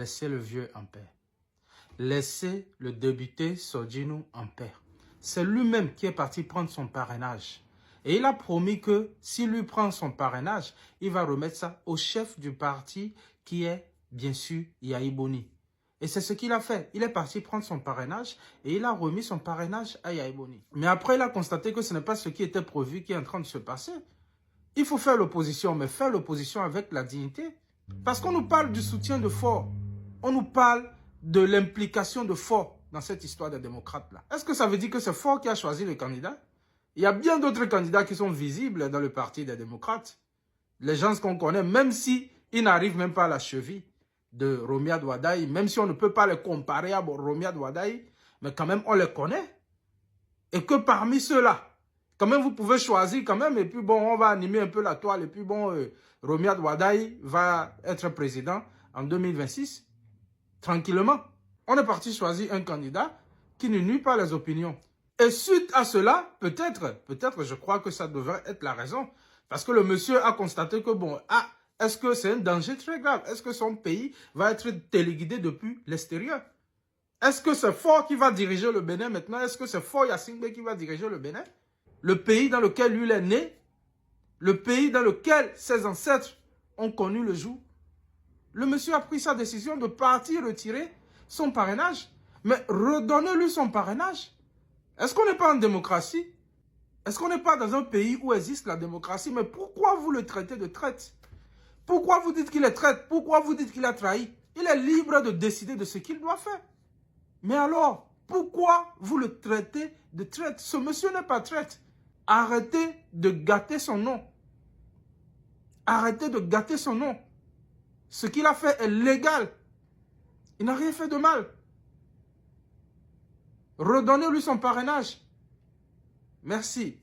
laissez le vieux en paix. Laissez le député Sodjinu en paix. C'est lui-même qui est parti prendre son parrainage. Et il a promis que s'il lui prend son parrainage, il va remettre ça au chef du parti qui est, bien sûr, Yahi Boni. Et c'est ce qu'il a fait. Il est parti prendre son parrainage et il a remis son parrainage à Yahi Boni. Mais après, il a constaté que ce n'est pas ce qui était prévu qui est en train de se passer. Il faut faire l'opposition, mais faire l'opposition avec la dignité. Parce qu'on nous parle du soutien de Faure. On nous parle de l'implication de Faure dans cette histoire des démocrates-là. Est-ce que ça veut dire que c'est Faure qui a choisi le candidat? Il y a bien d'autres candidats qui sont visibles dans le parti des démocrates. Les gens qu'on connaît, même s'ils n'arrivent même pas à la cheville de Romiad Wadaï, même si on ne peut pas les comparer à Romiad Wadaï, mais quand même on les connaît. Et que parmi ceux-là, quand même vous pouvez choisir quand même, et puis bon, on va animer un peu la toile, et puis bon, Romiad Wadaï va être président en 2026, tranquillement. On est parti choisir un candidat qui ne nuit pas les opinions. Et suite à cela, peut-être, je crois que ça devrait être la raison. Parce que le monsieur a constaté que, bon, est-ce que c'est un danger très grave? Est-ce que son pays va être téléguidé depuis l'extérieur? Est-ce que c'est Faure qui va diriger le Bénin maintenant? Est-ce que c'est Faure Gnassingbé qui va diriger le Bénin? Le pays dans lequel lui est né, le pays dans lequel ses ancêtres ont connu le jour. Le monsieur a pris sa décision de partir retirer son parrainage. Mais redonnez-lui son parrainage. Est-ce qu'on n'est pas en démocratie? Est-ce qu'on n'est pas dans un pays où existe la démocratie? Mais pourquoi vous le traitez de traître? Pourquoi vous dites qu'il est traître? Pourquoi vous dites qu'il a trahi? Il est libre de décider de ce qu'il doit faire. Mais alors, pourquoi vous le traitez de traître? Ce monsieur n'est pas traître. Arrêtez de gâter son nom. Arrêtez de gâter son nom. Ce qu'il a fait est légal. Il n'a rien fait de mal. Redonnez-lui son parrainage. Merci.